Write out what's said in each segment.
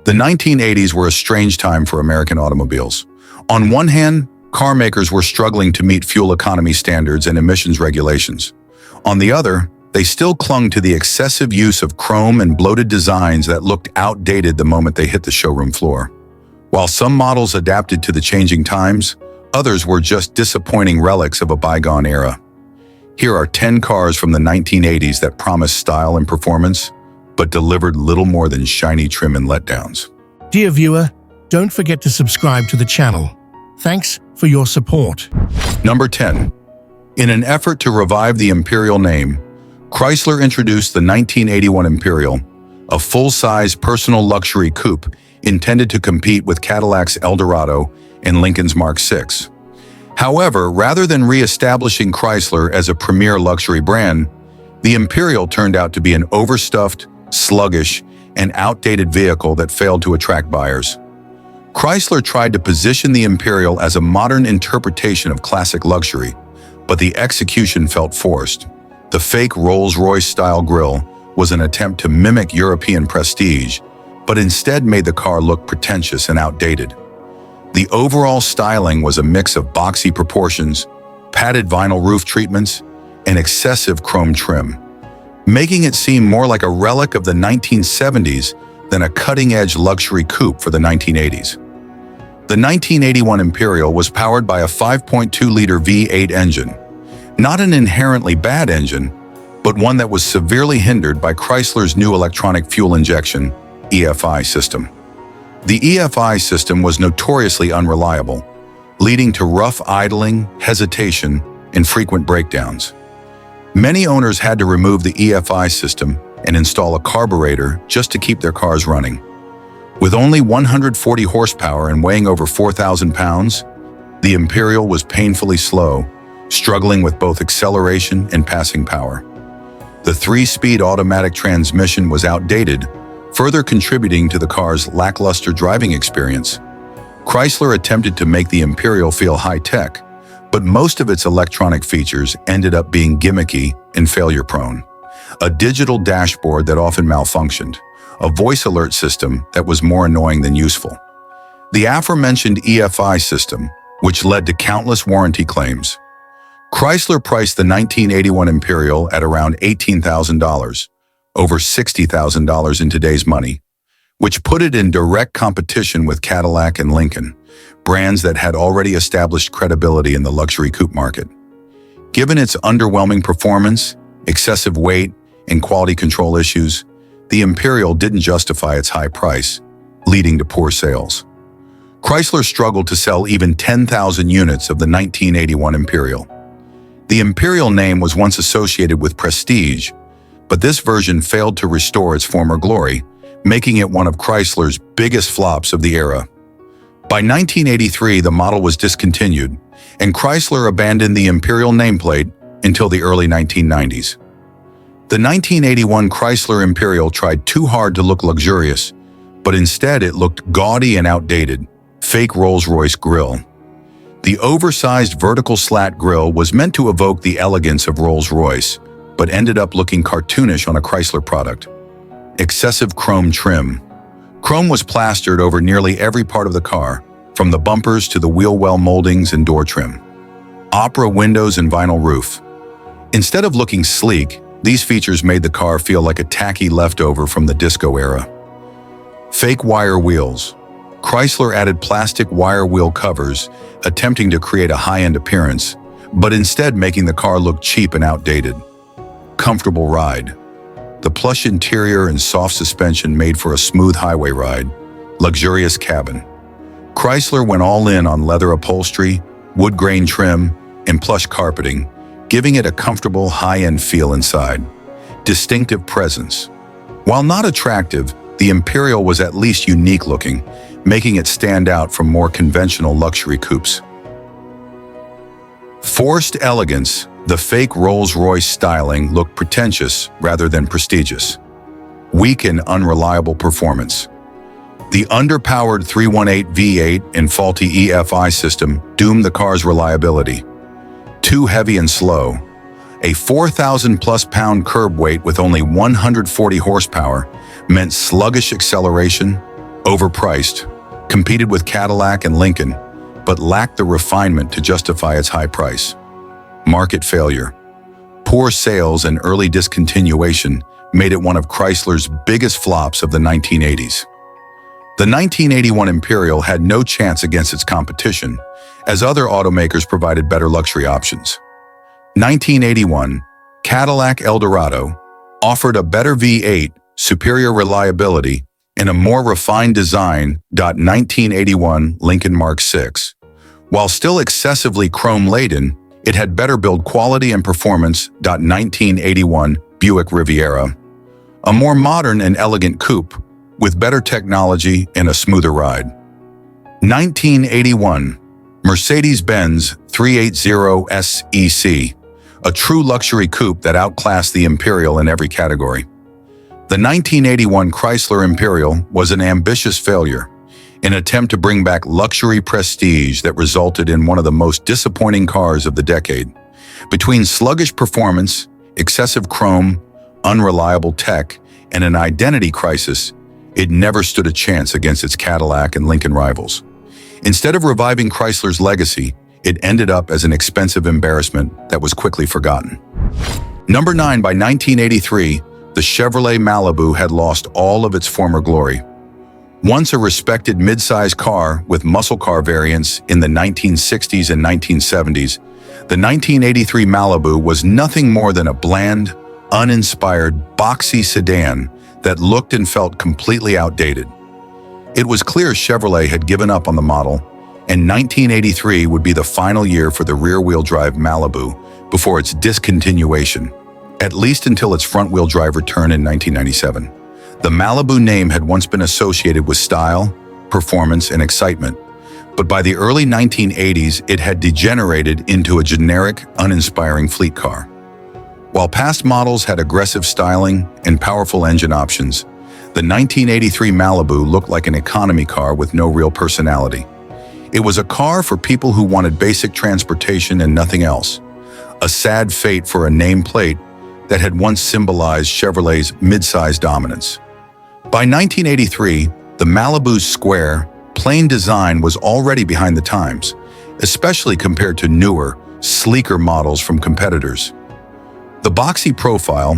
The 1980s were a strange time for American automobiles. On one hand, car makers were struggling to meet fuel economy standards and emissions regulations. On the other, they still clung to the excessive use of chrome and bloated designs that looked outdated the moment they hit the showroom floor. While some models adapted to the changing times, others were just disappointing relics of a bygone era. Here are 10 cars from the 1980s that promised style and performance, but delivered little more than shiny trim and letdowns. Dear viewer, don't forget to subscribe to the channel. Thanks for your support. Number 10. In an effort to revive the Imperial name, Chrysler introduced the 1981 Imperial, a full-size personal luxury coupe intended to compete with Cadillac's Eldorado and Lincoln's Mark VI. However, rather than re-establishing Chrysler as a premier luxury brand, the Imperial turned out to be an overstuffed, sluggish, and outdated vehicle that failed to attract buyers. Chrysler tried to position the Imperial as a modern interpretation of classic luxury, but the execution felt forced. The fake Rolls-Royce-style grille was an attempt to mimic European prestige, but instead made the car look pretentious and outdated. The overall styling was a mix of boxy proportions, padded vinyl roof treatments, and excessive chrome trim, making it seem more like a relic of the 1970s than a cutting-edge luxury coupe for the 1980s. The 1981 Imperial was powered by a 5.2-liter V8 engine, not an inherently bad engine, but one that was severely hindered by Chrysler's new electronic fuel injection, EFI system. The EFI system was notoriously unreliable, leading to rough idling, hesitation, and frequent breakdowns. Many owners had to remove the EFI system and install a carburetor just to keep their cars running. With only 140 horsepower and weighing over 4,000 pounds, the Imperial was painfully slow, struggling with both acceleration and passing power. The 3-speed automatic transmission was outdated, further contributing to the car's lackluster driving experience. Chrysler attempted to make the Imperial feel high-tech, but most of its electronic features ended up being gimmicky and failure-prone. A digital dashboard that often malfunctioned, a voice alert system that was more annoying than useful. The aforementioned EFI system, which led to countless warranty claims. Chrysler priced the 1981 Imperial at around $18,000, over $60,000 in today's money, which put it in direct competition with Cadillac and Lincoln, brands that had already established credibility in the luxury coupe market. Given its underwhelming performance, excessive weight, and quality control issues, the Imperial didn't justify its high price, leading to poor sales. Chrysler struggled to sell even 10,000 units of the 1981 Imperial. The Imperial name was once associated with prestige, but this version failed to restore its former glory, making it one of Chrysler's biggest flops of the era. By 1983, the model was discontinued, and Chrysler abandoned the Imperial nameplate until the early 1990s. The 1981 Chrysler Imperial tried too hard to look luxurious, but instead it looked gaudy and outdated, fake Rolls-Royce grille. The oversized vertical slat grille was meant to evoke the elegance of Rolls-Royce, but ended up looking cartoonish on a Chrysler product. Excessive chrome trim. Chrome was plastered over nearly every part of the car, from the bumpers to the wheel well moldings and door trim. Opera windows and vinyl roof. Instead of looking sleek, these features made the car feel like a tacky leftover from the disco era. Fake wire wheels. Chrysler added plastic wire wheel covers, attempting to create a high-end appearance, but instead making the car look cheap and outdated. Comfortable ride. The plush interior and soft suspension made for a smooth highway ride. Luxurious cabin. Chrysler went all in on leather upholstery, wood grain trim, and plush carpeting, giving it a comfortable, high-end feel inside. Distinctive presence. While not attractive, the Imperial was at least unique-looking, making it stand out from more conventional luxury coupes. Forced elegance. The fake Rolls-Royce styling looked pretentious rather than prestigious. Weak and unreliable performance. The underpowered 318 V8 and faulty EFI system doomed the car's reliability. Too heavy and slow. A 4,000-plus pound curb weight with only 140 horsepower meant sluggish acceleration, Overpriced, competed with Cadillac and Lincoln, but lacked the refinement to justify its high price. Market failure. Poor sales and early discontinuation made it one of Chrysler's biggest flops of the 1980s. The 1981 Imperial had no chance against its competition, as other automakers provided better luxury options. 1981, Cadillac Eldorado offered a better V8, superior reliability, and a more refined design. 1981 Lincoln Mark VI. While still excessively chrome-laden, it had better build quality and performance. 1981 Buick Riviera, a more modern and elegant coupe with better technology and a smoother ride. 1981 Mercedes-Benz 380 SEC, a true luxury coupe that outclassed the Imperial in every category. The 1981 Chrysler Imperial was an ambitious failure, an attempt to bring back luxury prestige that resulted in one of the most disappointing cars of the decade. Between sluggish performance, excessive chrome, unreliable tech, and an identity crisis, it never stood a chance against its Cadillac and Lincoln rivals. Instead of reviving Chrysler's legacy, it ended up as an expensive embarrassment that was quickly forgotten. Number 9, by 1983, the Chevrolet Malibu had lost all of its former glory. Once a respected mid-size car with muscle car variants in the 1960s and 1970s, the 1983 Malibu was nothing more than a bland, uninspired, boxy sedan that looked and felt completely outdated. It was clear Chevrolet had given up on the model, and 1983 would be the final year for the rear-wheel drive Malibu before its discontinuation, at least until its front-wheel drive return in 1997. The Malibu name had once been associated with style, performance, and excitement, but by the early 1980s, it had degenerated into a generic, uninspiring fleet car. While past models had aggressive styling and powerful engine options, the 1983 Malibu looked like an economy car with no real personality. It was a car for people who wanted basic transportation and nothing else, a sad fate for a nameplate that had once symbolized Chevrolet's mid-size dominance. By 1983, the Malibu's square, plain design was already behind the times, especially compared to newer, sleeker models from competitors. The boxy profile,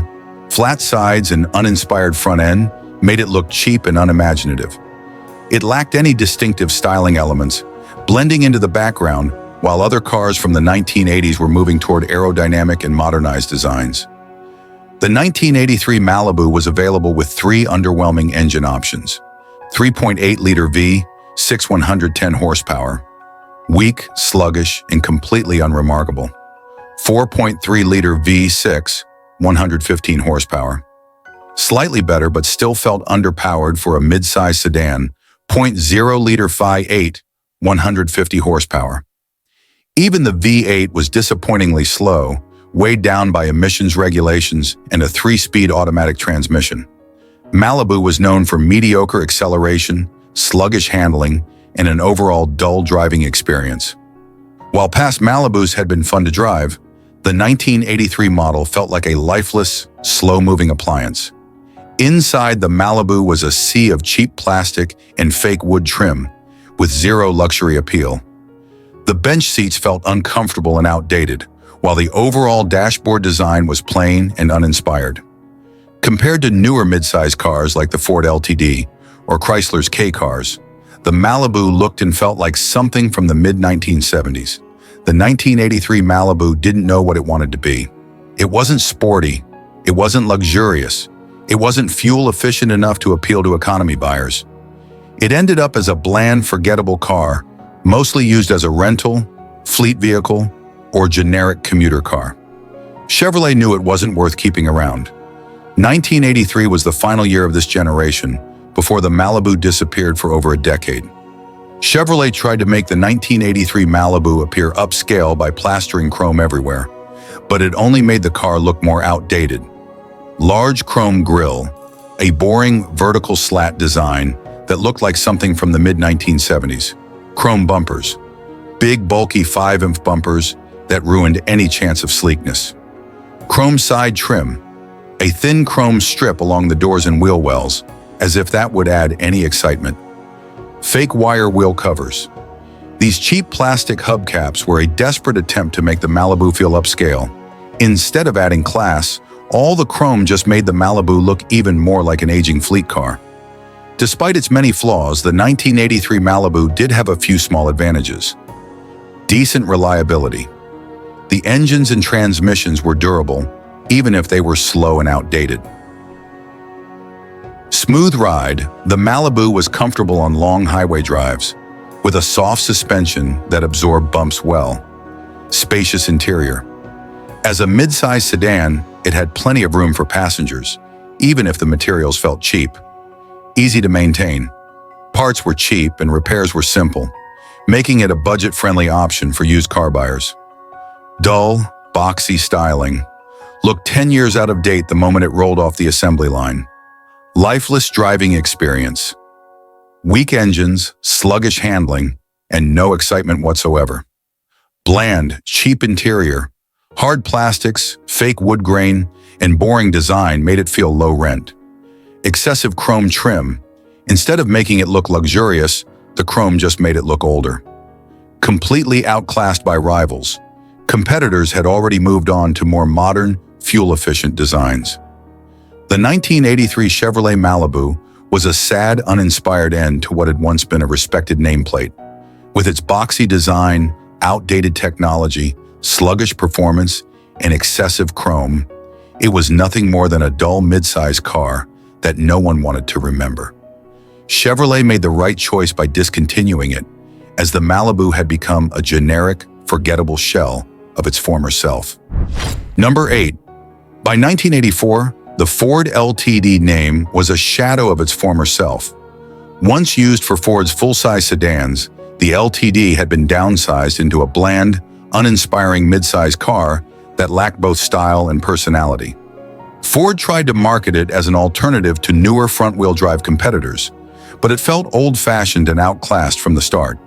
flat sides, and uninspired front end made it look cheap and unimaginative. It lacked any distinctive styling elements, blending into the background while other cars from the 1980s were moving toward aerodynamic and modernized designs. The 1983 Malibu was available with 3 underwhelming engine options: 3.8-liter V6 110 horsepower, weak, sluggish, and completely unremarkable; 4.3-liter V6 115 horsepower, slightly better but still felt underpowered for a mid-size sedan; 0.0-liter V8 150 horsepower. Even the V8 was disappointingly slow, weighed down by emissions regulations and a 3-speed automatic transmission. Malibu was known for mediocre acceleration, sluggish handling, and an overall dull driving experience. While past Malibus had been fun to drive, the 1983 model felt like a lifeless, slow-moving appliance. Inside the Malibu was a sea of cheap plastic and fake wood trim, with zero luxury appeal. The bench seats felt uncomfortable and outdated, while the overall dashboard design was plain and uninspired. Compared to newer midsize cars like the Ford LTD or Chrysler's K cars, the Malibu looked and felt like something from the mid-1970s. The 1983 Malibu didn't know what it wanted to be. It wasn't sporty, it wasn't luxurious, it wasn't fuel efficient enough to appeal to economy buyers. It ended up as a bland, forgettable car, mostly used as a rental, fleet vehicle, or generic commuter car. Chevrolet knew it wasn't worth keeping around. 1983 was the final year of this generation, before the Malibu disappeared for over a decade. Chevrolet tried to make the 1983 Malibu appear upscale by plastering chrome everywhere, but it only made the car look more outdated. Large chrome grille, a boring vertical slat design that looked like something from the mid-1970s, chrome bumpers, big bulky 5-inch bumpers that ruined any chance of sleekness, chrome side trim, a thin chrome strip along the doors and wheel wells, as if that would add any excitement. fake wire wheel covers. These cheap plastic hubcaps were a desperate attempt to make the Malibu feel upscale. Instead of adding class, all the chrome just made the Malibu look even more like an aging fleet car. Despite its many flaws, the 1983 Malibu did have a few small advantages. Decent reliability. The engines and transmissions were durable, even if they were slow and outdated. Smooth ride, the Malibu was comfortable on long highway drives, with a soft suspension that absorbed bumps well. Spacious interior. As a mid-size sedan, it had plenty of room for passengers, even if the materials felt cheap. Easy to maintain. Parts were cheap and repairs were simple, making it a budget-friendly option for used car buyers. Dull, boxy styling looked 10 years out of date the moment it rolled off the assembly line. Lifeless driving experience. Weak engines, sluggish handling, and no excitement whatsoever. Bland, cheap interior, hard plastics, fake wood grain, and boring design made it feel low rent. Excessive chrome trim. Instead of making it look luxurious, the chrome just made it look older. Completely outclassed by rivals. Competitors had already moved on to more modern, fuel-efficient designs. The 1983 Chevrolet Malibu was a sad, uninspired end to what had once been a respected nameplate. With its boxy design, outdated technology, sluggish performance, and excessive chrome, it was nothing more than a dull mid-size car that no one wanted to remember. Chevrolet made the right choice by discontinuing it, as the Malibu had become a generic, forgettable shell of its former self. Number 8. By 1984, the Ford LTD name was a shadow of its former self. Once used for Ford's full-size sedans, the LTD had been downsized into a bland, uninspiring mid-size car that lacked both style and personality. Ford tried to market it as an alternative to newer front-wheel drive competitors, but it felt old-fashioned and outclassed from the start.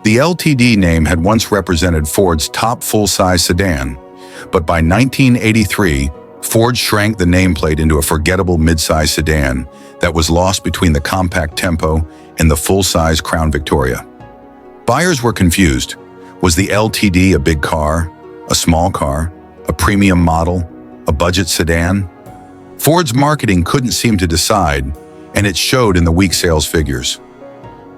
The LTD name had once represented Ford's top full-size sedan, but by 1983, Ford shrank the nameplate into a forgettable mid-size sedan that was lost between the compact Tempo and the full-size Crown Victoria. Buyers were confused. Was the LTD a big car, a small car, a premium model, a budget sedan? Ford's marketing couldn't seem to decide, and it showed in the weak sales figures.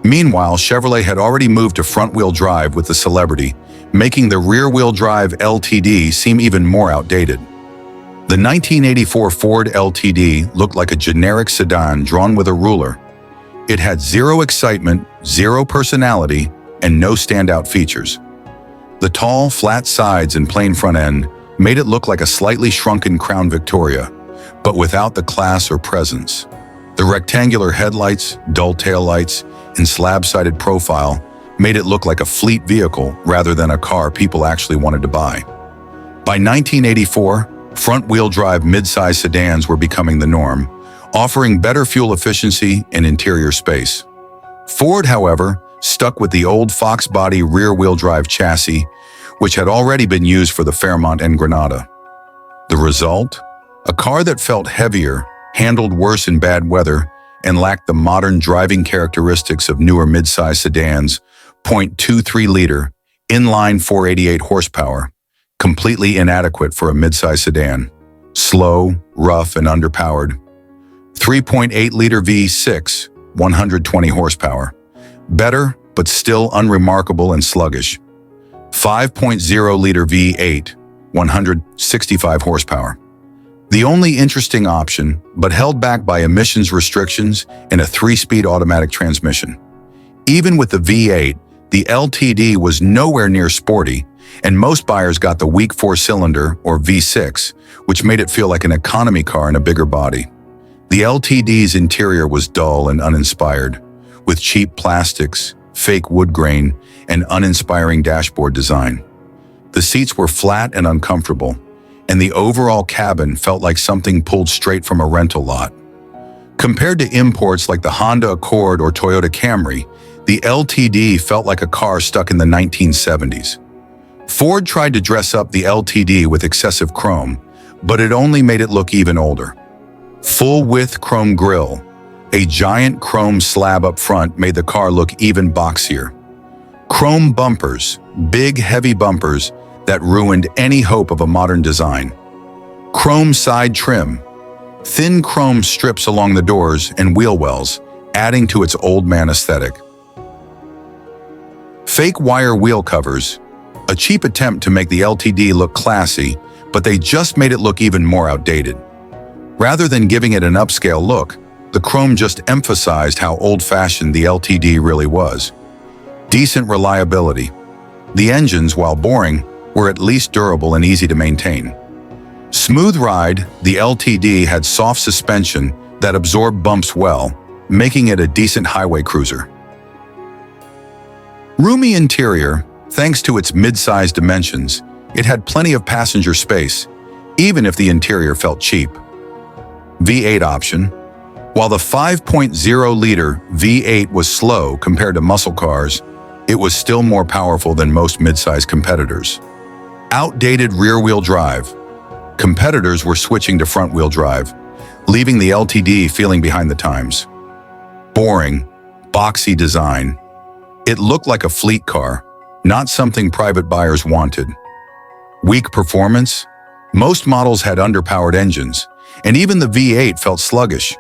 Meanwhile, Chevrolet had already moved to front-wheel drive with the Celebrity, making the rear-wheel drive LTD seem even more outdated. The 1984 Ford LTD looked like a generic sedan drawn with a ruler. It had zero excitement, zero personality, and no standout features. The tall, flat sides and plain front end made it look like a slightly shrunken Crown Victoria, but without the class or presence. The rectangular headlights, dull taillights, and slab-sided profile made it look like a fleet vehicle rather than a car people actually wanted to buy. By 1984, front-wheel drive mid-size sedans were becoming the norm, offering better fuel efficiency and interior space. Ford, however, stuck with the old Fox body rear-wheel drive chassis, which had already been used for the Fairmont and Granada. The result? A car that felt heavier, handled worse in bad weather, and lacked the modern driving characteristics of newer mid-size sedans. 0.23-liter, inline 488 horsepower, completely inadequate for a mid-size sedan. Slow, rough, and underpowered. 3.8-liter V6, 120 horsepower. Better, but still unremarkable and sluggish. 5.0-liter V8, 165 horsepower. The only interesting option, but held back by emissions restrictions and a 3-speed automatic transmission. Even with the V8, the LTD was nowhere near sporty, and most buyers got the weak 4-cylinder, or V6, which made it feel like an economy car in a bigger body. The LTD's interior was dull and uninspired, with cheap plastics, fake wood grain, and uninspiring dashboard design. The seats were flat and uncomfortable, and the overall cabin felt like something pulled straight from a rental lot. Compared to imports like the Honda Accord or Toyota Camry, the LTD felt like a car stuck in the 1970s. Ford tried to dress up the LTD with excessive chrome, but it only made it look even older. Full-width chrome grille, A giant chrome slab up front made the car look even boxier. Chrome bumpers, big heavy bumpers that ruined any hope of a modern design. Chrome side trim, thin chrome strips along the doors and wheel wells, adding to its old man aesthetic. Fake wire wheel covers, a cheap attempt to make the LTD look classy, but they just made it look even more outdated. Rather than giving it an upscale look, the chrome just emphasized how old-fashioned the LTD really was. Decent reliability. The engines, while boring, were at least durable and easy to maintain. Smooth ride, the LTD had soft suspension that absorbed bumps well, making it a decent highway cruiser. Roomy interior, thanks to its mid-sized dimensions, it had plenty of passenger space, even if the interior felt cheap. V8 option. While the 5.0-liter V8 was slow compared to muscle cars, it was still more powerful than most mid-size competitors. Outdated rear-wheel drive. Competitors were switching to front-wheel drive, leaving the LTD feeling behind the times. Boring, boxy design. It looked like a fleet car, not something private buyers wanted. Weak performance. Most models had underpowered engines, and even the V8 felt sluggish.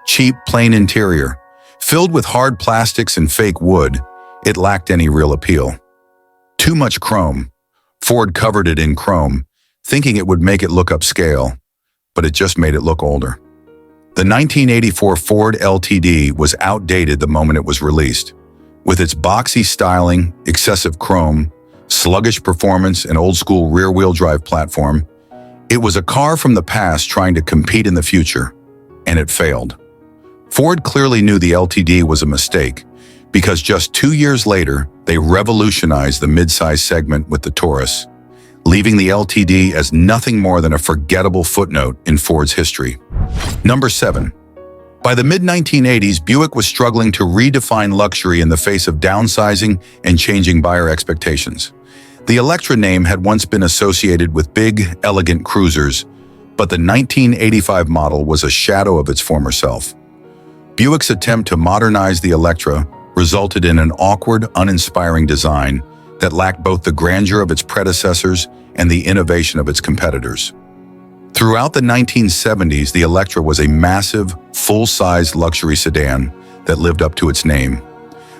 Cheap, plain interior. Filled with hard plastics and fake wood, it lacked any real appeal. Too much chrome. Ford covered it in chrome, thinking it would make it look upscale, but it just made it look older. The 1984 Ford LTD was outdated the moment it was released. With its boxy styling, excessive chrome, sluggish performance, and old-school rear-wheel drive platform, it was a car from the past trying to compete in the future, and it failed. Ford clearly knew the LTD was a mistake, because just 2 years later, they revolutionized the midsize segment with the Taurus, leaving the LTD as nothing more than a forgettable footnote in Ford's history. Number 7. By the mid-1980s, Buick was struggling to redefine luxury in the face of downsizing and changing buyer expectations. The Electra name had once been associated with big, elegant cruisers, but the 1985 model was a shadow of its former self. Buick's attempt to modernize the Electra resulted in an awkward, uninspiring design that lacked both the grandeur of its predecessors and the innovation of its competitors. Throughout the 1970s, the Electra was a massive, full-size luxury sedan that lived up to its name.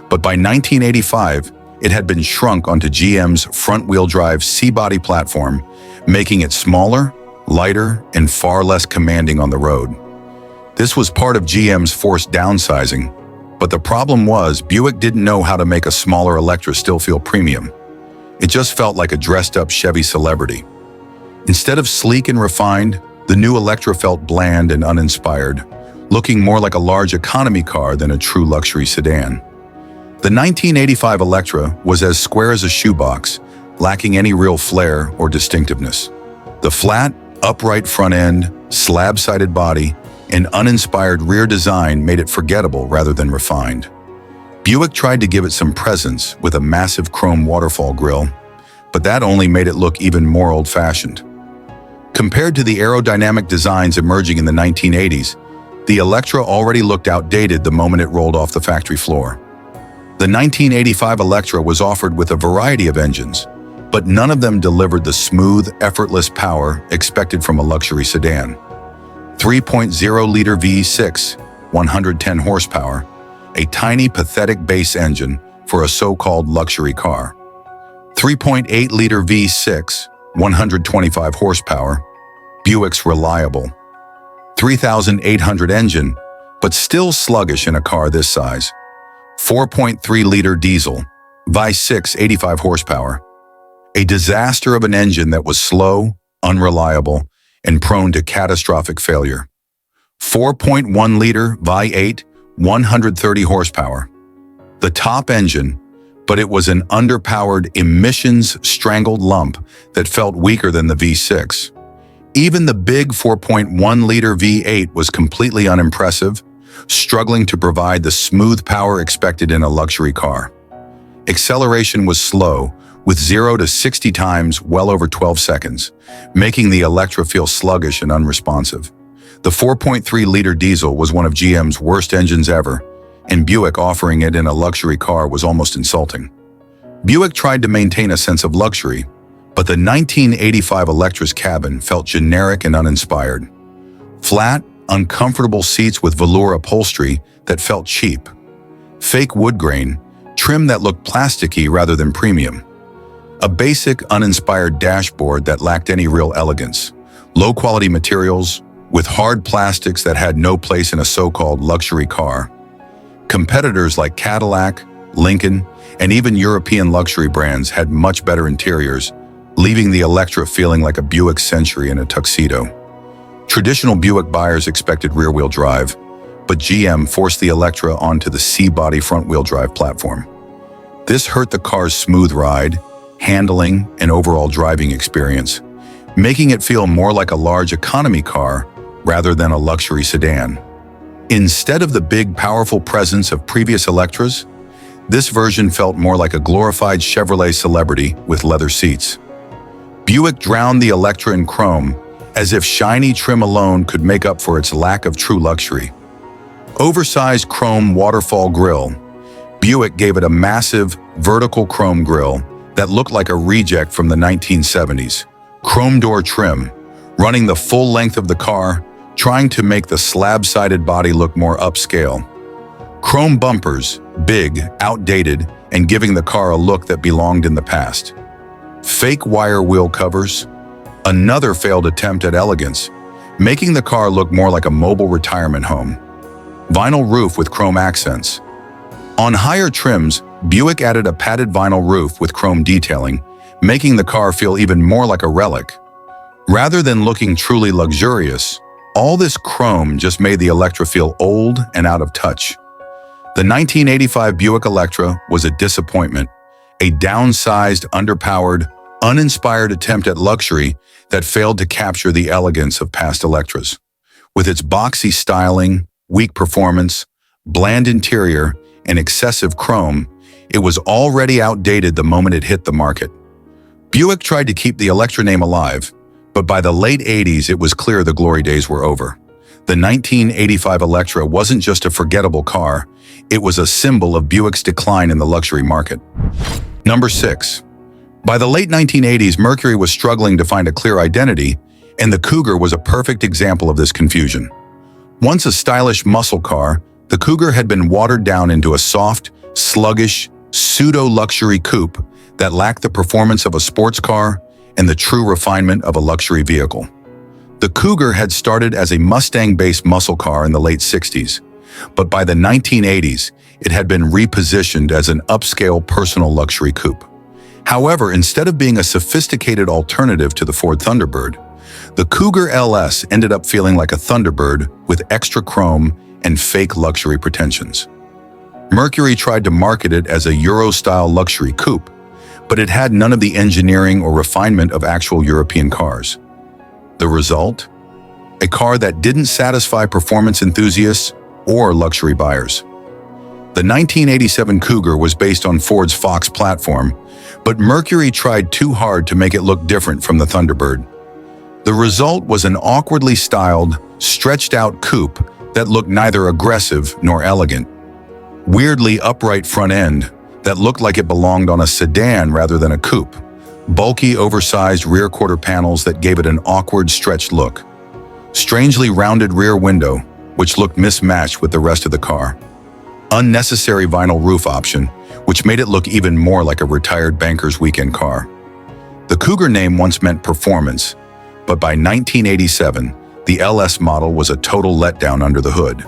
But by 1985, it had been shrunk onto GM's front-wheel drive C-body platform, making it smaller, lighter, and far less commanding on the road. This was part of GM's forced downsizing, but the problem was Buick didn't know how to make a smaller Electra still feel premium. It just felt like a dressed-up Chevy celebrity. Instead of sleek and refined, the new Electra felt bland and uninspired, looking more like a large economy car than a true luxury sedan. The 1985 Electra was as square as a shoebox, lacking any real flair or distinctiveness. The flat, upright front end, slab-sided body, and uninspired rear design made it forgettable rather than refined. Buick tried to give it some presence with a massive chrome waterfall grille, but that only made it look even more old-fashioned. Compared to the aerodynamic designs emerging in the 1980s, the Electra already looked outdated the moment it rolled off the factory floor. The 1985 Electra was offered with a variety of engines, but none of them delivered the smooth, effortless power expected from a luxury sedan. 3.0-liter V6, 110 horsepower, a tiny, pathetic base engine for a so-called luxury car. 3.8-liter V6, 125 horsepower, Buick's reliable. 3,800 engine, but still sluggish in a car this size. 4.3-liter diesel, V6, 85 horsepower. A disaster of an engine that was slow, unreliable, and prone to catastrophic failure. 4.1-liter V8, 130 horsepower. The top engine, but it was an underpowered, emissions-strangled lump that felt weaker than the V6. Even the big 4.1-liter V8 was completely unimpressive, struggling to provide the smooth power expected in a luxury car. Acceleration was slow, with 0 to 60 times well over 12 seconds, making the Electra feel sluggish and unresponsive. The 4.3-liter diesel was one of GM's worst engines ever, and Buick offering it in a luxury car was almost insulting. Buick tried to maintain a sense of luxury, but the 1985 Electra's cabin felt generic and uninspired. Flat, uncomfortable seats with velour upholstery that felt cheap. Fake wood grain, trim that looked plasticky rather than premium. A basic, uninspired dashboard that lacked any real elegance. Low-quality materials, with hard plastics that had no place in a so-called luxury car. Competitors like Cadillac, Lincoln, and even European luxury brands had much better interiors, leaving the Electra feeling like a Buick Century in a tuxedo. Traditional Buick buyers expected rear-wheel drive, but GM forced the Electra onto the C-body front-wheel drive platform. This hurt the car's smooth ride, handling, and overall driving experience, making it feel more like a large economy car rather than a luxury sedan. Instead of the big, powerful presence of previous Electras, this version felt more like a glorified Chevrolet Celebrity with leather seats. Buick drowned the Electra in chrome, as if shiny trim alone could make up for its lack of true luxury. Oversized chrome waterfall grille, Buick gave it a massive, vertical chrome grille that looked like a reject from the 1970s. Chrome door trim, running the full length of the car, trying to make the slab-sided body look more upscale. Chrome bumpers, big, outdated, and giving the car a look that belonged in the past. Fake wire wheel covers, another failed attempt at elegance, making the car look more like a mobile retirement home. Vinyl roof with chrome accents. On higher trims, Buick added a padded vinyl roof with chrome detailing, making the car feel even more like a relic. Rather than looking truly luxurious, all this chrome just made the Electra feel old and out of touch. The 1985 Buick Electra was a disappointment, a downsized, underpowered, uninspired attempt at luxury that failed to capture the elegance of past Electras. With its boxy styling, weak performance, bland interior, and excessive chrome, it was already outdated the moment it hit the market. Buick tried to keep the Electra name alive, but by the late 80s it was clear the glory days were over. The 1985 Electra wasn't just a forgettable car, it was a symbol of Buick's decline in the luxury market. Number 6. By the late 1980s, Mercury was struggling to find a clear identity, and the Cougar was a perfect example of this confusion. Once a stylish muscle car, the Cougar had been watered down into a soft, sluggish, pseudo-luxury coupe that lacked the performance of a sports car and the true refinement of a luxury vehicle. The Cougar had started as a Mustang-based muscle car in the late 60s, but by the 1980s, it had been repositioned as an upscale personal luxury coupe. However, instead of being a sophisticated alternative to the Ford Thunderbird, the Cougar LS ended up feeling like a Thunderbird with extra chrome and fake luxury pretensions. Mercury tried to market it as a Euro-style luxury coupe, but it had none of the engineering or refinement of actual European cars. The result? A car that didn't satisfy performance enthusiasts or luxury buyers. The 1987 Cougar was based on Ford's Fox platform, but Mercury tried too hard to make it look different from the Thunderbird. The result was an awkwardly styled, stretched-out coupe that looked neither aggressive nor elegant. Weirdly upright front end that looked like it belonged on a sedan rather than a coupe. Bulky, oversized rear quarter panels that gave it an awkward, stretched look. Strangely rounded rear window, which looked mismatched with the rest of the car. Unnecessary vinyl roof option, which made it look even more like a retired banker's weekend car. The Cougar name once meant performance, but by 1987, the LS model was a total letdown under the hood.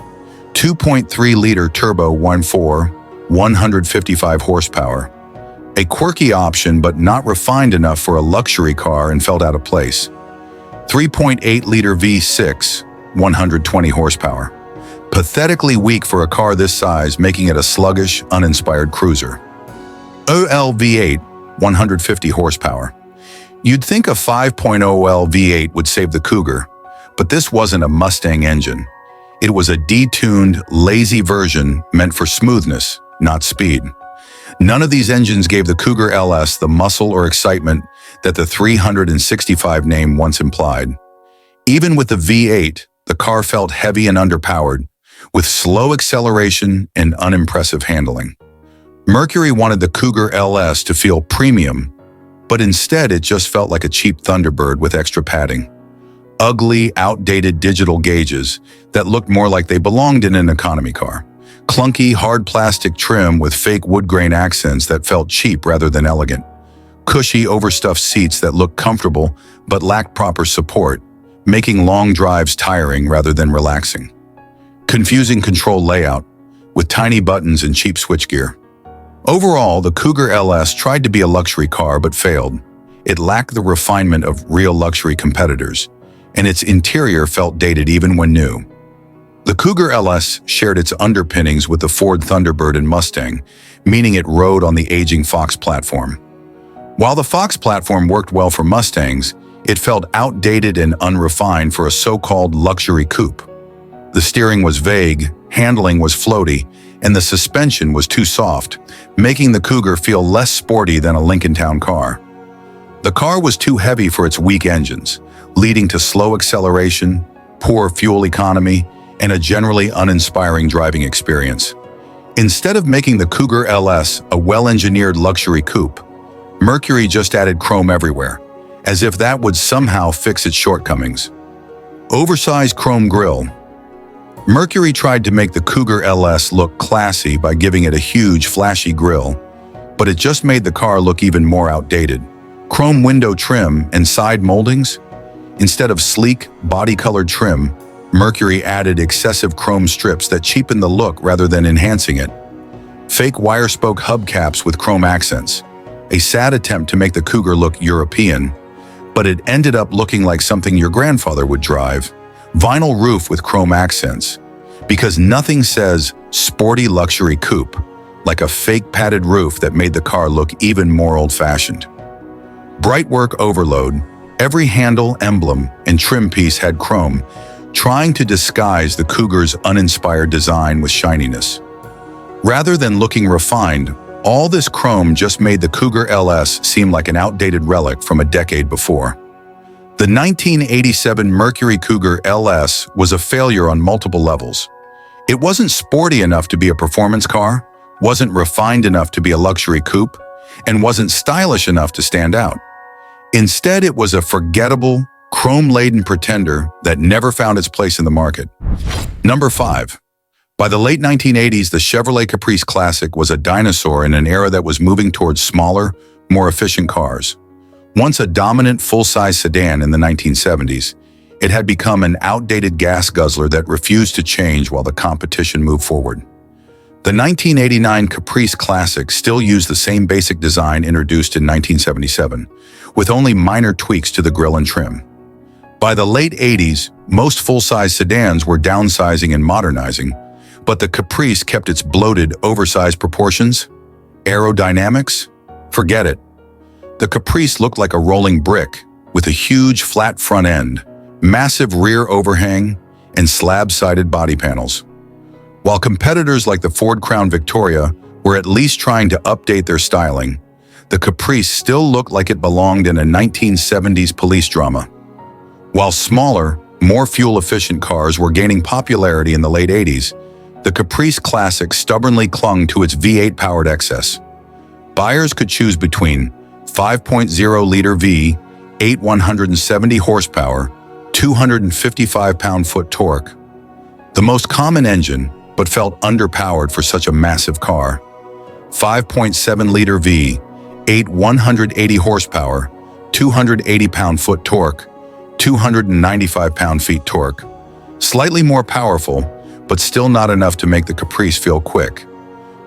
2.3-liter turbo 1.4, 155 horsepower. A quirky option but not refined enough for a luxury car and felt out of place. 3.8-liter V6, 120 horsepower. Pathetically weak for a car this size, making it a sluggish, uninspired cruiser. OL V8, 150 horsepower. You'd think a 5.0 OL V8 would save the Cougar, but this wasn't a Mustang engine. It was a detuned, lazy version meant for smoothness, not speed. None of these engines gave the Cougar LS the muscle or excitement that the 365 name once implied. Even with the V8, The car felt heavy and underpowered, with slow acceleration and unimpressive handling. Mercury wanted the Cougar LS to feel premium, but instead it just felt like a cheap Thunderbird with extra padding. Ugly, outdated digital gauges that looked more like they belonged in an economy car. Clunky, hard plastic trim with fake wood grain accents that felt cheap rather than elegant. Cushy, overstuffed seats that looked comfortable but lacked proper support, making long drives tiring rather than relaxing. Confusing control layout, with tiny buttons and cheap switchgear. Overall, the Cougar LS tried to be a luxury car but failed. It lacked the refinement of real luxury competitors, and its interior felt dated even when new. The Cougar LS shared its underpinnings with the Ford Thunderbird and Mustang, meaning it rode on the aging Fox platform. While the Fox platform worked well for Mustangs, it felt outdated and unrefined for a so-called luxury coupe. The steering was vague, handling was floaty, and the suspension was too soft, making the Cougar feel less sporty than a Lincoln Town car. The car was too heavy for its weak engines, leading to slow acceleration, poor fuel economy, and a generally uninspiring driving experience. Instead of making the Cougar LS a well-engineered luxury coupe, Mercury just added chrome everywhere, as if that would somehow fix its shortcomings. Oversized chrome grille. Mercury tried to make the Cougar LS look classy by giving it a huge, flashy grille, but it just made the car look even more outdated. Chrome window trim and side moldings? Instead of sleek, body-colored trim, Mercury added excessive chrome strips that cheapened the look rather than enhancing it. Fake wire-spoke hubcaps with chrome accents. A sad attempt to make the Cougar look European, but it ended up looking like something your grandfather would drive. Vinyl roof with chrome accents, because nothing says sporty luxury coupe like a fake padded roof that made the car look even more old-fashioned. Bright work overload, every handle, emblem, and trim piece had chrome, trying to disguise the Cougar's uninspired design with shininess. Rather than looking refined, all this chrome just made the Cougar LS seem like an outdated relic from a decade before. The 1987 Mercury Cougar LS was a failure on multiple levels. It wasn't sporty enough to be a performance car, wasn't refined enough to be a luxury coupe, and wasn't stylish enough to stand out. Instead, it was a forgettable, chrome-laden pretender that never found its place in the market. Number 5. By the late 1980s, the Chevrolet Caprice Classic was a dinosaur in an era that was moving towards smaller, more efficient cars. Once a dominant full-size sedan in the 1970s, it had become an outdated gas guzzler that refused to change while the competition moved forward. The 1989 Caprice Classic still used the same basic design introduced in 1977, with only minor tweaks to the grille and trim. By the late 80s, most full-size sedans were downsizing and modernizing, but the Caprice kept its bloated, oversized proportions. Aerodynamics? Forget it. The Caprice looked like a rolling brick, with a huge flat front end, massive rear overhang, and slab-sided body panels. While competitors like the Ford Crown Victoria were at least trying to update their styling, the Caprice still looked like it belonged in a 1970s police drama. While smaller, more fuel-efficient cars were gaining popularity in the late 80s, the Caprice Classic stubbornly clung to its V8-powered excess. Buyers could choose between 5.0-liter V, 170 horsepower, 255 pound-foot torque. The most common engine, but felt underpowered for such a massive car. 5.7-liter V, 180 horsepower, 280 pound-foot torque, 295 pound-feet torque. Slightly more powerful, but still not enough to make the Caprice feel quick.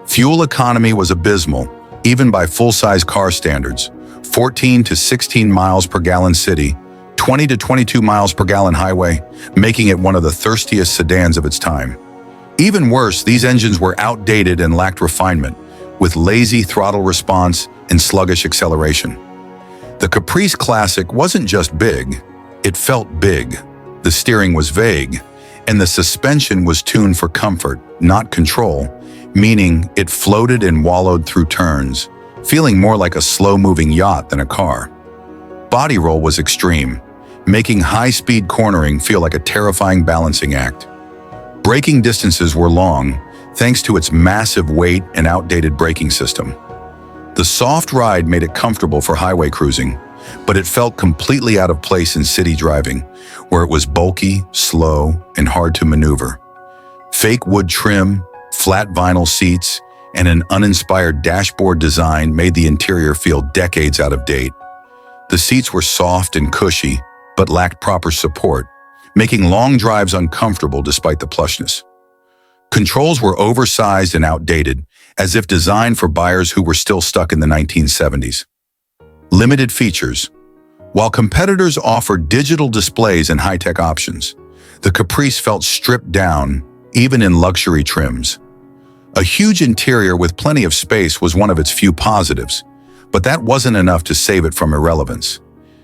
Fuel economy was abysmal, even by full-size car standards. 14 to 16 miles per gallon city, 20 to 22 miles per gallon highway, making it one of the thirstiest sedans of its time. Even worse, these engines were outdated and lacked refinement, with lazy throttle response and sluggish acceleration. The Caprice Classic wasn't just big, it felt big. The steering was vague, and the suspension was tuned for comfort, not control, meaning it floated and wallowed through turns, feeling more like a slow-moving yacht than a car. Body roll was extreme. making high-speed cornering feel like a terrifying balancing act. Braking distances were long, thanks to its massive weight and outdated braking system. The soft ride made it comfortable for highway cruising, but it felt completely out of place in city driving, where it was bulky, slow, and hard to maneuver. Fake wood trim, flat vinyl seats, and an uninspired dashboard design made the interior feel decades out of date. The seats were soft and cushy, but lacked proper support, making long drives uncomfortable despite the plushness. Controls were oversized and outdated, as if designed for buyers who were still stuck in the 1970s. Limited features. While competitors offered digital displays and high-tech options, the Caprice felt stripped down, even in luxury trims. A huge interior with plenty of space was one of its few positives, but that wasn't enough to save it from irrelevance.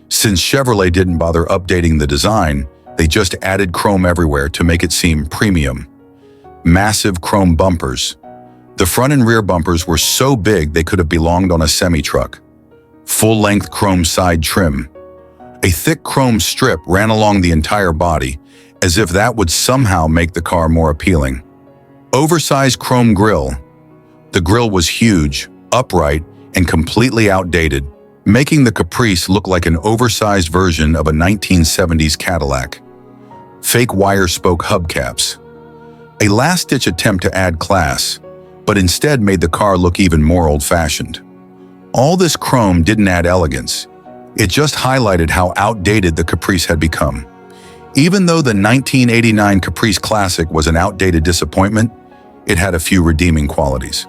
Since Chevrolet didn't bother updating the design, they just added chrome everywhere to make it seem premium. Massive chrome bumpers. The front and rear bumpers were so big they could have belonged on a semi-truck. Full-length chrome side trim. A thick chrome strip ran along the entire body, as if that would somehow make the car more appealing. Oversized chrome grille. The grille was huge, upright, and completely outdated, making the Caprice look like an oversized version of a 1970s Cadillac. Fake wire spoke hubcaps. A last-ditch attempt to add class, but instead made the car look even more old-fashioned. All this chrome didn't add elegance. It just highlighted how outdated the Caprice had become. Even though the 1989 Caprice Classic was an outdated disappointment, it had a few redeeming qualities.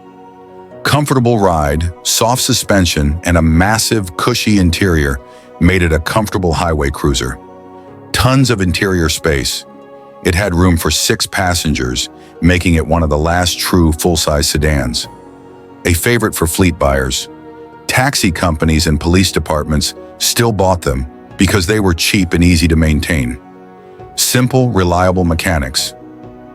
Comfortable ride, soft suspension, and a massive, cushy interior made it a comfortable highway cruiser. Tons of interior space. It had room for 6 passengers, making it one of the last true full-size sedans. A favorite for fleet buyers. Taxi companies and police departments still bought them because they were cheap and easy to maintain. Simple, reliable mechanics.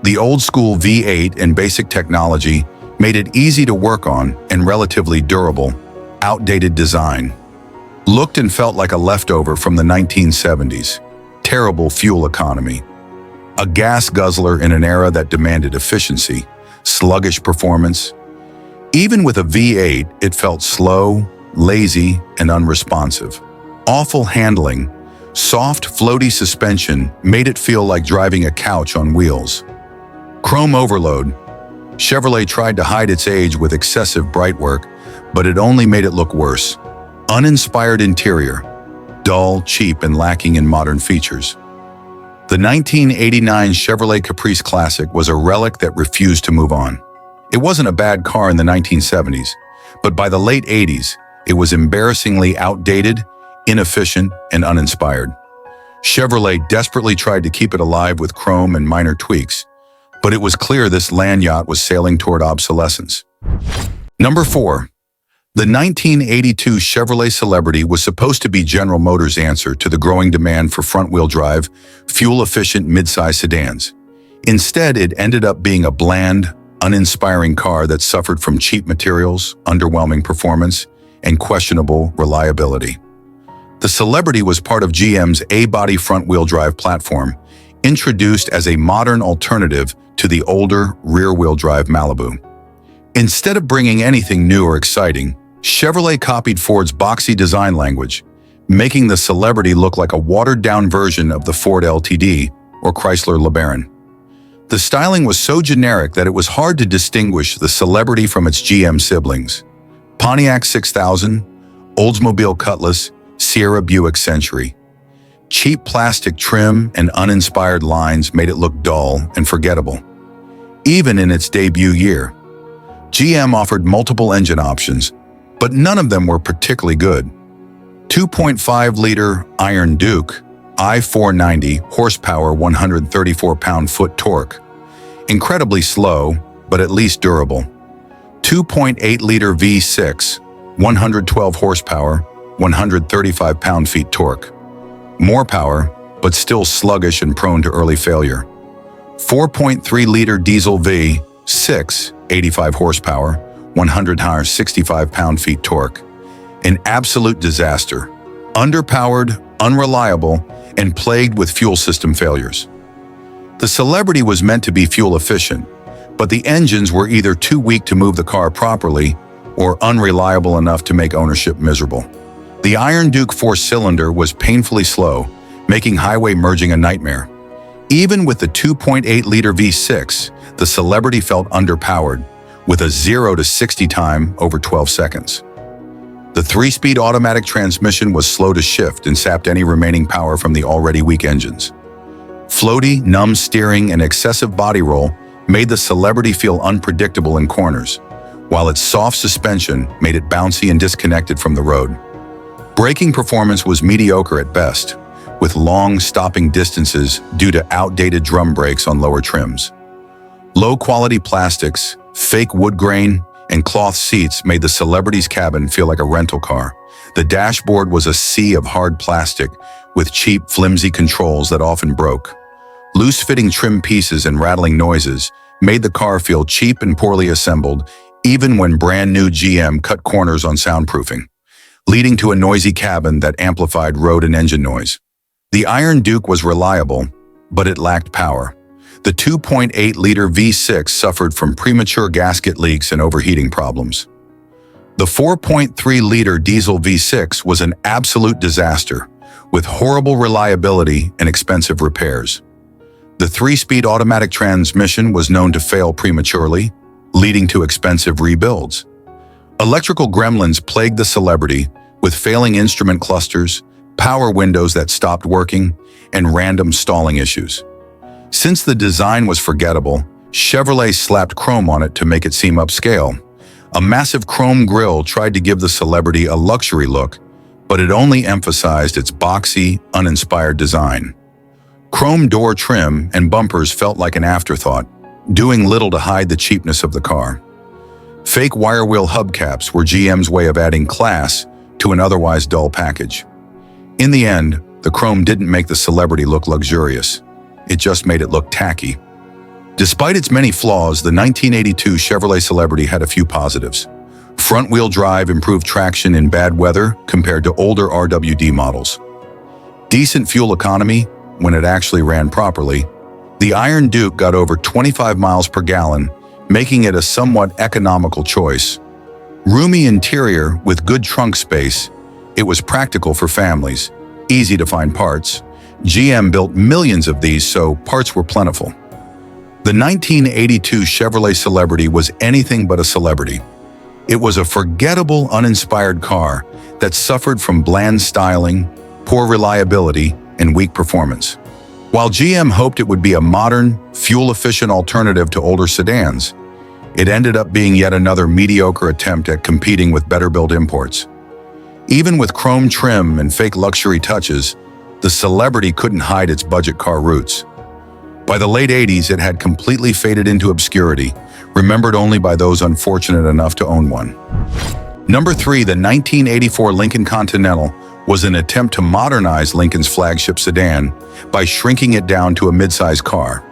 The old-school V8 and basic technology made it easy to work on and relatively durable. Outdated design. Looked and felt like a leftover from the 1970s. Terrible fuel economy. A gas guzzler in an era that demanded efficiency. Sluggish performance. Even with a V8, it felt slow, lazy, and unresponsive. Awful handling. Soft, floaty suspension made it feel like driving a couch on wheels. Chrome overload. Chevrolet tried to hide its age with excessive bright work, but it only made it look worse. Uninspired interior. Dull, cheap, and lacking in modern features. The 1989 Chevrolet Caprice Classic was a relic that refused to move on. It wasn't a bad car in the 1970s, but by the late 80s, it was embarrassingly outdated, inefficient, and uninspired. Chevrolet desperately tried to keep it alive with chrome and minor tweaks, but it was clear this land yacht was sailing toward obsolescence. Number 4. The 1982 Chevrolet Celebrity was supposed to be General Motors' answer to the growing demand for front-wheel drive, fuel-efficient midsize sedans. Instead, it ended up being a bland, uninspiring car that suffered from cheap materials, underwhelming performance, and questionable reliability. The Celebrity was part of GM's A-body front-wheel drive platform, introduced as a modern alternative to the older rear-wheel drive Malibu. Instead of bringing anything new or exciting, Chevrolet copied Ford's boxy design language, making the Celebrity look like a watered-down version of the Ford LTD or Chrysler LeBaron. The styling was so generic that it was hard to distinguish the Celebrity from its GM siblings: Pontiac 6000, Oldsmobile Cutlass, Sierra Buick Century. Cheap plastic trim and uninspired lines made it look dull and forgettable. Even in its debut year, GM offered multiple engine options, but none of them were particularly good. 2.5-liter Iron Duke, I-490, horsepower, 134 pound-foot torque. Incredibly slow, but at least durable. 2.8-liter V6, 112 horsepower, 135 pound-feet torque. More power, but still sluggish and prone to early failure. 4.3-liter diesel V6, 85 horsepower, 165 pound-feet torque. An absolute disaster. Underpowered, unreliable, and plagued with fuel system failures. The Celebrity was meant to be fuel efficient, but the engines were either too weak to move the car properly or unreliable enough to make ownership miserable. The Iron Duke 4-cylinder was painfully slow, making highway merging a nightmare. Even with the 2.8-liter V6, the Celebrity felt underpowered, with a 0 to 60 time over 12 seconds. The 3-speed automatic transmission was slow to shift and sapped any remaining power from the already weak engines. Floaty, numb steering and excessive body roll made the Celebrity feel unpredictable in corners, while its soft suspension made it bouncy and disconnected from the road. Braking performance was mediocre at best, with long stopping distances due to outdated drum brakes on lower trims. Low-quality plastics, fake wood grain, and cloth seats made the Celebrity's cabin feel like a rental car. The dashboard was a sea of hard plastic with cheap, flimsy controls that often broke. Loose-fitting trim pieces and rattling noises made the car feel cheap and poorly assembled, even when brand-new GM cut corners on soundproofing, leading to a noisy cabin that amplified road and engine noise. The Iron Duke was reliable, but it lacked power. The 2.8-liter V6 suffered from premature gasket leaks and overheating problems. The 4.3-liter diesel V6 was an absolute disaster, with horrible reliability and expensive repairs. The 3-speed automatic transmission was known to fail prematurely, leading to expensive rebuilds. Electrical gremlins plagued the Celebrity, with failing instrument clusters, power windows that stopped working, and random stalling issues. Since the design was forgettable, Chevrolet slapped chrome on it to make it seem upscale. A massive chrome grille tried to give the Celebrity a luxury look, but it only emphasized its boxy, uninspired design. Chrome door trim and bumpers felt like an afterthought, doing little to hide the cheapness of the car. Fake wire wheel hubcaps were GM's way of adding class to an otherwise dull package. In the end, the chrome didn't make the Celebrity look luxurious. It just made it look tacky. Despite its many flaws, the 1982 Chevrolet Celebrity had a few positives. Front-wheel drive improved traction in bad weather compared to older RWD models. Decent fuel economy when it actually ran properly. The Iron Duke got over 25 miles per gallon, making it a somewhat economical choice. Roomy interior with good trunk space, it was practical for families, easy to find parts. GM built millions of these, so parts were plentiful. The 1982 Chevrolet Celebrity was anything but a Celebrity. It was a forgettable, uninspired car that suffered from bland styling, poor reliability, and weak performance. While GM hoped it would be a modern, fuel-efficient alternative to older sedans, it ended up being yet another mediocre attempt at competing with better-built imports. Even with chrome trim and fake luxury touches, the Celebrity couldn't hide its budget car roots. By the late 80s, it had completely faded into obscurity, remembered only by those unfortunate enough to own one. Number 3, the 1984 Lincoln Continental was an attempt to modernize Lincoln's flagship sedan by shrinking it down to a midsize car.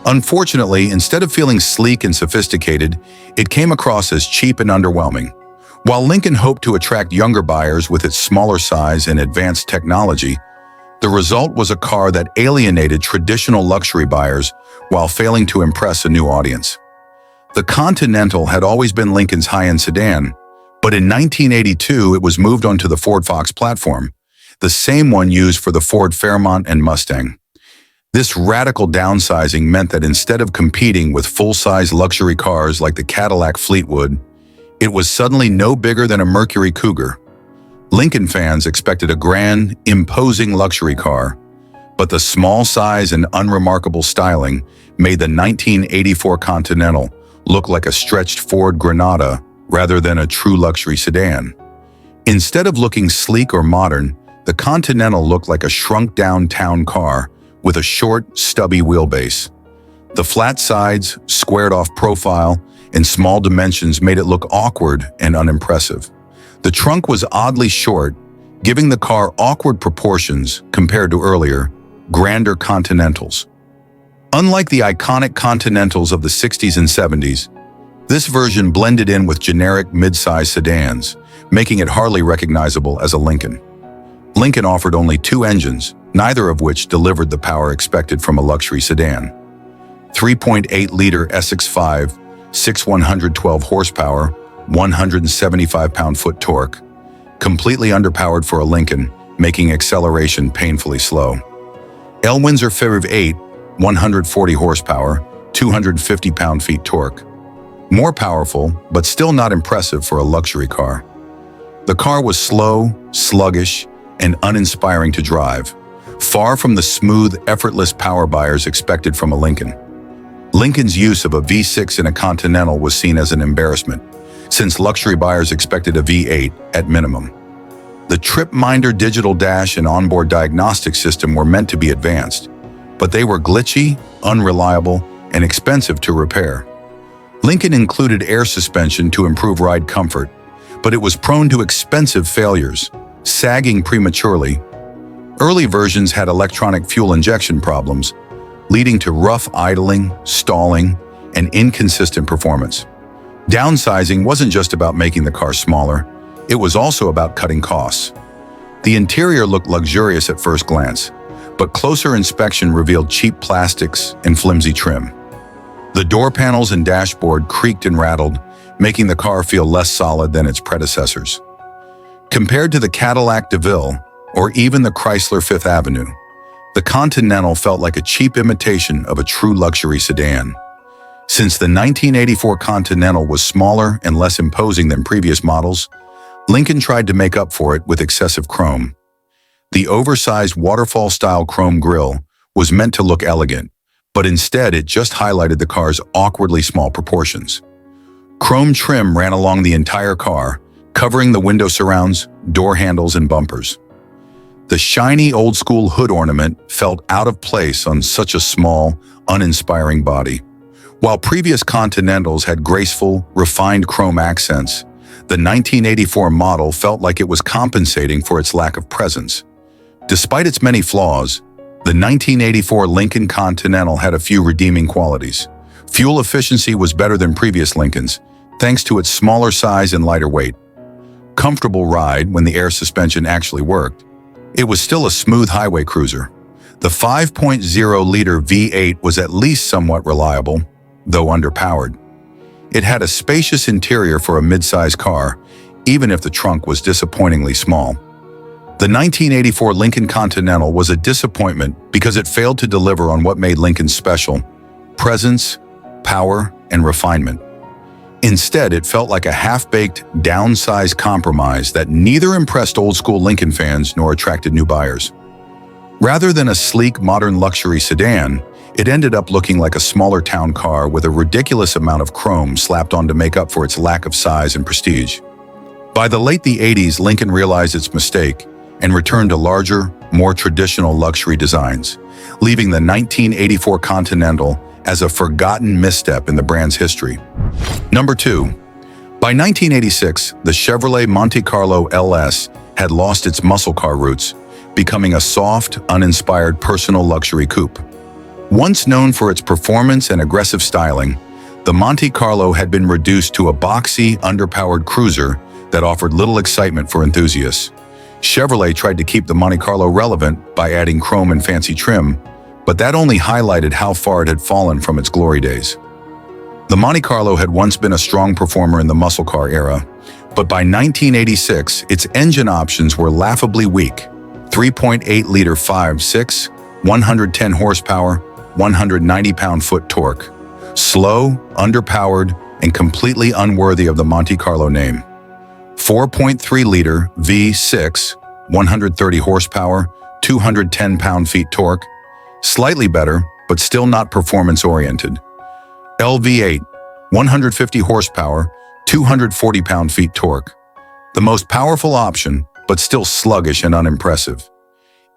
Unfortunately, instead of feeling sleek and sophisticated, it came across as cheap and underwhelming. While Lincoln hoped to attract younger buyers with its smaller size and advanced technology, the result was a car that alienated traditional luxury buyers while failing to impress a new audience. The Continental had always been Lincoln's high-end sedan, but in 1982 it was moved onto the Ford Fox platform, the same one used for the Ford Fairmont and Mustang. This radical downsizing meant that instead of competing with full-size luxury cars like the Cadillac Fleetwood, it was suddenly no bigger than a Mercury Cougar. Lincoln fans expected a grand, imposing luxury car, but the small size and unremarkable styling made the 1984 Continental look like a stretched Ford Granada rather than a true luxury sedan. Instead of looking sleek or modern, the Continental looked like a shrunk-down town car with a short, stubby wheelbase. The flat sides, squared-off profile, and small dimensions made it look awkward and unimpressive. The trunk was oddly short, giving the car awkward proportions compared to earlier, grander Continentals. Unlike the iconic Continentals of the 60s and 70s, this version blended in with generic mid-size sedans, making it hardly recognizable as a Lincoln. Lincoln offered only 2 engines, neither of which delivered the power expected from a luxury sedan. 3.8-liter SX5, 112 horsepower, 175 pound-foot torque, completely underpowered for a Lincoln, making acceleration painfully slow. Windsor Fev 8, 140 horsepower, 250 pound-feet torque. More powerful, but still not impressive for a luxury car. The car was slow, sluggish, and uninspiring to drive, far from the smooth, effortless power buyers expected from a Lincoln. Lincoln's use of a V6 in a Continental was seen as an embarrassment, since luxury buyers expected a V8 at minimum. The TripMinder digital dash and onboard diagnostic system were meant to be advanced, but they were glitchy, unreliable, and expensive to repair. Lincoln included air suspension to improve ride comfort, but it was prone to expensive failures, sagging prematurely. Early versions had electronic fuel injection problems, leading to rough idling, stalling, and inconsistent performance. Downsizing wasn't just about making the car smaller, it was also about cutting costs. The interior looked luxurious at first glance, but closer inspection revealed cheap plastics and flimsy trim. The door panels and dashboard creaked and rattled, making the car feel less solid than its predecessors. Compared to the Cadillac Seville, or even the Chrysler Fifth Avenue, the Continental felt like a cheap imitation of a true luxury sedan. Since the 1984 Continental was smaller and less imposing than previous models, Lincoln tried to make up for it with excessive chrome. The oversized waterfall-style chrome grille was meant to look elegant, but instead it just highlighted the car's awkwardly small proportions. Chrome trim ran along the entire car, covering the window surrounds, door handles, and bumpers. The shiny old-school hood ornament felt out of place on such a small, uninspiring body. While previous Continentals had graceful, refined chrome accents, the 1984 model felt like it was compensating for its lack of presence. Despite its many flaws, the 1984 Lincoln Continental had a few redeeming qualities. Fuel efficiency was better than previous Lincolns, thanks to its smaller size and lighter weight. Comfortable ride when the air suspension actually worked. It was still a smooth highway cruiser. The 5.0-liter V8 was at least somewhat reliable, though underpowered. It had a spacious interior for a mid-size car, even if the trunk was disappointingly small. The 1984 Lincoln Continental was a disappointment because it failed to deliver on what made Lincoln special: presence, power, and refinement. Instead, it felt like a half-baked, downsized compromise that neither impressed old-school Lincoln fans nor attracted new buyers. Rather than a sleek, modern luxury sedan, it ended up looking like a smaller town car with a ridiculous amount of chrome slapped on to make up for its lack of size and prestige. By the late 80s, Lincoln realized its mistake and returned to larger, more traditional luxury designs, leaving the 1984 Continental as a forgotten misstep in the brand's history. Number 2. By 1986, the Chevrolet Monte Carlo LS had lost its muscle car roots, becoming a soft, uninspired personal luxury coupe. Once known for its performance and aggressive styling, the Monte Carlo had been reduced to a boxy, underpowered cruiser that offered little excitement for enthusiasts. Chevrolet tried to keep the Monte Carlo relevant by adding chrome and fancy trim, but that only highlighted how far it had fallen from its glory days. The Monte Carlo had once been a strong performer in the muscle car era, but by 1986, its engine options were laughably weak. 3.8-liter 5.6, 110 horsepower, 190 pound-foot torque. Slow, underpowered, and completely unworthy of the Monte Carlo name. 4.3-liter V6, 130 horsepower, 210 pound-feet torque. Slightly better, but still not performance-oriented. LV8, 150 horsepower, 240 pound-feet torque. The most powerful option, but still sluggish and unimpressive.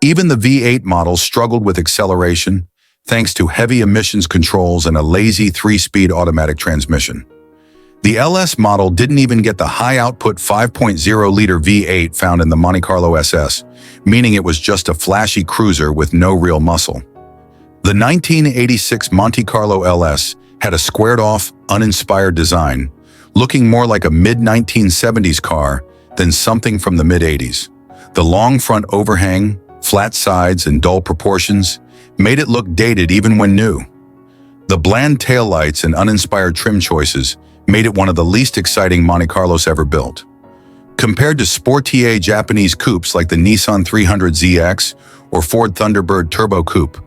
Even the V8 model struggled with acceleration, thanks to heavy emissions controls and a lazy 3-speed automatic transmission. The LS model didn't even get the high-output 5.0-liter V8 found in the Monte Carlo SS, meaning it was just a flashy cruiser with no real muscle. The 1986 Monte Carlo LS had a squared-off, uninspired design, looking more like a mid-1970s car than something from the mid-80s. The long front overhang, flat sides, and dull proportions made it look dated even when new. The bland taillights and uninspired trim choices made it one of the least exciting Monte Carlos ever built. Compared to sportier Japanese coupes like the Nissan 300ZX or Ford Thunderbird Turbo Coupe,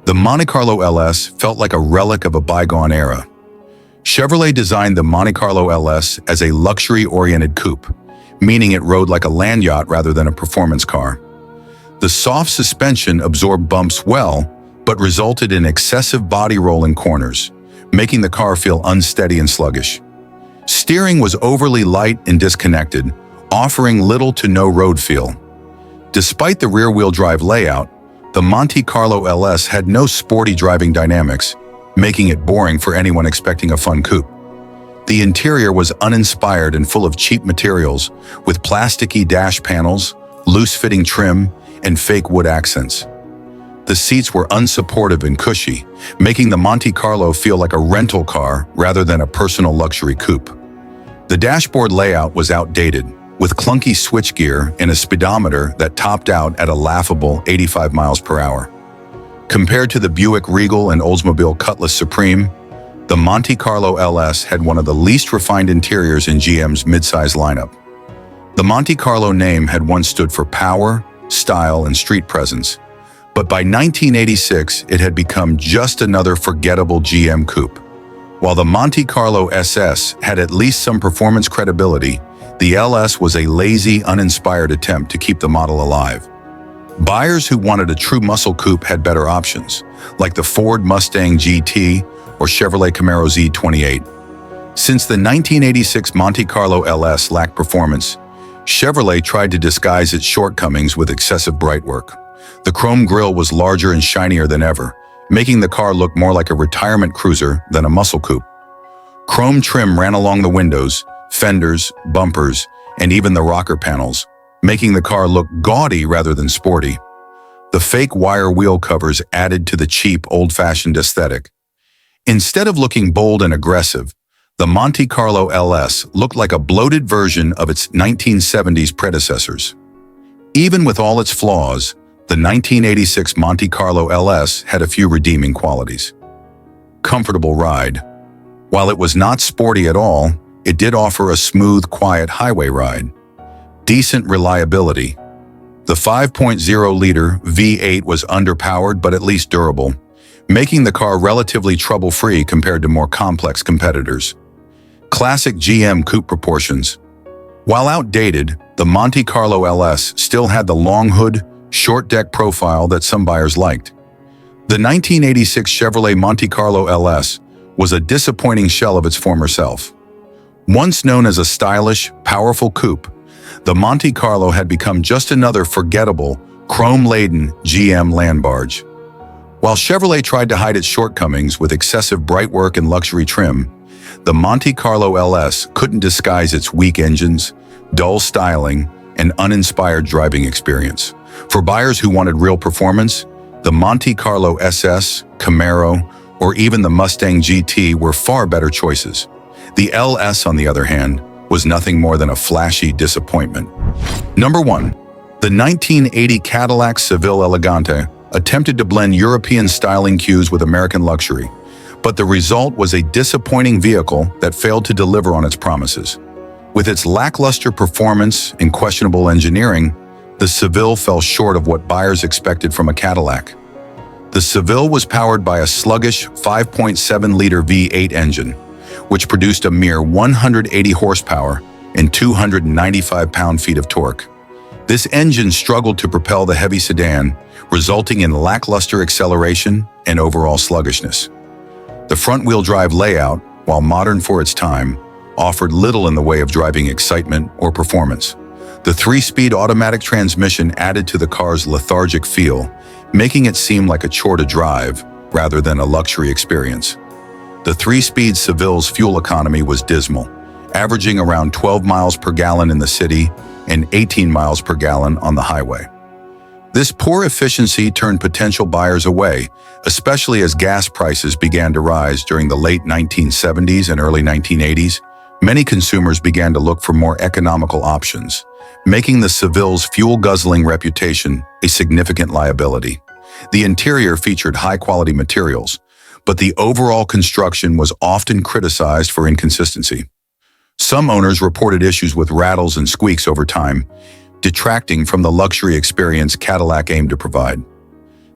the Monte Carlo LS felt like a relic of a bygone era. Chevrolet designed the Monte Carlo LS as a luxury-oriented coupe, meaning it rode like a land yacht rather than a performance car. The soft suspension absorbed bumps well, but resulted in excessive body roll in corners, making the car feel unsteady and sluggish. Steering was overly light and disconnected, offering little to no road feel. Despite the rear-wheel drive layout, the Monte Carlo LS had no sporty driving dynamics, making it boring for anyone expecting a fun coupe. The interior was uninspired and full of cheap materials, with plasticky dash panels, loose-fitting trim, and fake wood accents. The seats were unsupportive and cushy, making the Monte Carlo feel like a rental car rather than a personal luxury coupe. The dashboard layout was outdated, with clunky switchgear and a speedometer that topped out at a laughable 85 miles per hour. Compared to the Buick Regal and Oldsmobile Cutlass Supreme, the Monte Carlo LS had one of the least refined interiors in GM's midsize lineup. The Monte Carlo name had once stood for power, style, and street presence, but by 1986 it had become just another forgettable GM coupe. While the Monte Carlo SS had at least some performance credibility, the LS was a lazy, uninspired attempt to keep the model alive. Buyers who wanted a true muscle coupe had better options, like the Ford Mustang GT or Chevrolet Camaro Z28. Since the 1986 Monte Carlo LS lacked performance, Chevrolet tried to disguise its shortcomings with excessive bright work. The chrome grille was larger and shinier than ever, making the car look more like a retirement cruiser than a muscle coupe. Chrome trim ran along the windows, fenders, bumpers, and even the rocker panels, making the car look gaudy rather than sporty. The fake wire wheel covers added to the cheap, old-fashioned aesthetic. Instead of looking bold and aggressive, the Monte Carlo LS looked like a bloated version of its 1970s predecessors. Even with all its flaws, the 1986 Monte Carlo LS had a few redeeming qualities. Comfortable ride. While it was not sporty at all, it did offer a smooth, quiet highway ride. Decent reliability. The 5.0-liter V8 was underpowered but at least durable, making the car relatively trouble-free compared to more complex competitors. Classic GM coupe proportions. While outdated, the Monte Carlo LS still had the long hood, short deck profile that some buyers liked. The 1986 Chevrolet Monte Carlo LS was a disappointing shell of its former self. Once known as a stylish, powerful coupe, the Monte Carlo had become just another forgettable, chrome-laden GM land barge. While Chevrolet tried to hide its shortcomings with excessive bright work and luxury trim, the Monte Carlo LS couldn't disguise its weak engines, dull styling, and uninspired driving experience. For buyers who wanted real performance, the Monte Carlo SS, Camaro, or even the Mustang GT were far better choices. The LS, on the other hand, was nothing more than a flashy disappointment. Number 1. The 1980 Cadillac Seville Elegante attempted to blend European styling cues with American luxury, but the result was a disappointing vehicle that failed to deliver on its promises. With its lackluster performance and questionable engineering, the Seville fell short of what buyers expected from a Cadillac. The Seville was powered by a sluggish 5.7-liter V8 engine, which produced a mere 180 horsepower and 295 pound-feet of torque. This engine struggled to propel the heavy sedan, resulting in lackluster acceleration and overall sluggishness. The front-wheel drive layout, while modern for its time, offered little in the way of driving excitement or performance. The 3-speed automatic transmission added to the car's lethargic feel, making it seem like a chore to drive rather than a luxury experience. The 3-speed Seville's fuel economy was dismal, averaging around 12 miles per gallon in the city and 18 miles per gallon on the highway. This poor efficiency turned potential buyers away, especially as gas prices began to rise during the late 1970s and early 1980s, Many consumers began to look for more economical options, making the Seville's fuel-guzzling reputation a significant liability. The interior featured high-quality materials, but the overall construction was often criticized for inconsistency. Some owners reported issues with rattles and squeaks over time, detracting from the luxury experience Cadillac aimed to provide.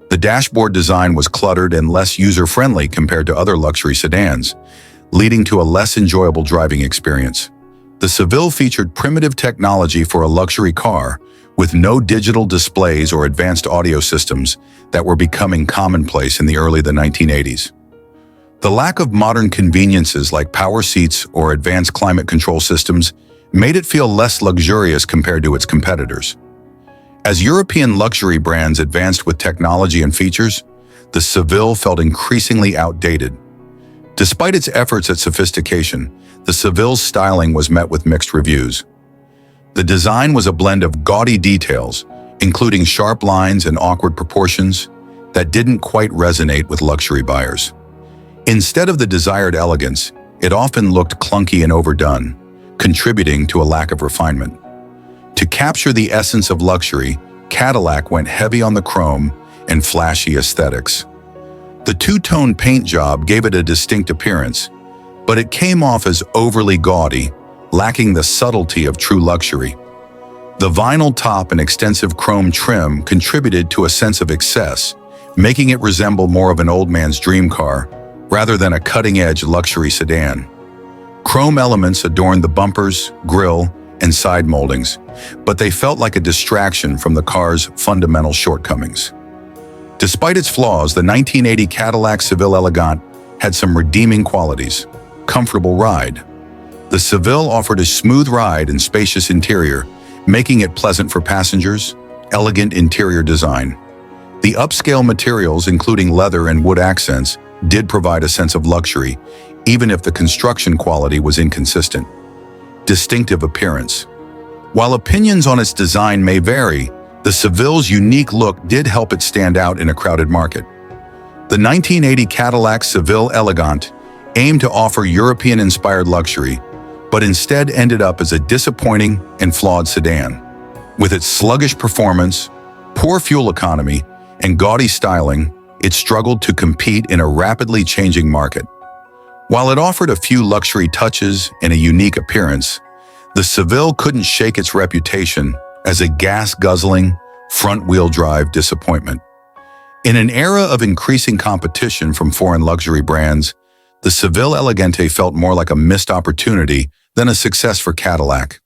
The dashboard design was cluttered and less user-friendly compared to other luxury sedans, leading to a less enjoyable driving experience. The Seville featured primitive technology for a luxury car, with no digital displays or advanced audio systems that were becoming commonplace in the early 1980s. The lack of modern conveniences like power seats or advanced climate control systems made it feel less luxurious compared to its competitors. As European luxury brands advanced with technology and features, the Seville felt increasingly outdated. Despite its efforts at sophistication, the Seville's styling was met with mixed reviews. The design was a blend of gaudy details, including sharp lines and awkward proportions, that didn't quite resonate with luxury buyers. Instead of the desired elegance, it often looked clunky and overdone, contributing to a lack of refinement. To capture the essence of luxury, Cadillac went heavy on the chrome and flashy aesthetics. The two-tone paint job gave it a distinct appearance, but it came off as overly gaudy, lacking the subtlety of true luxury. The vinyl top and extensive chrome trim contributed to a sense of excess, making it resemble more of an old man's dream car rather than a cutting-edge luxury sedan. Chrome elements adorned the bumpers, grille, and side moldings, but they felt like a distraction from the car's fundamental shortcomings. Despite its flaws, the 1980 Cadillac Seville Elegant had some redeeming qualities. Comfortable ride. The Seville offered a smooth ride and spacious interior, making it pleasant for passengers. Elegant interior design. The upscale materials, including leather and wood accents, did provide a sense of luxury, even if the construction quality was inconsistent. Distinctive appearance. While opinions on its design may vary, the Seville's unique look did help it stand out in a crowded market. The 1980 Cadillac Seville Elegant aimed to offer European-inspired luxury, but instead ended up as a disappointing and flawed sedan. With its sluggish performance, poor fuel economy, and gaudy styling, it struggled to compete in a rapidly changing market. While it offered a few luxury touches and a unique appearance, the Seville couldn't shake its reputation as a gas-guzzling, front-wheel drive disappointment. In an era of increasing competition from foreign luxury brands, the Seville Elegante felt more like a missed opportunity than a success for Cadillac.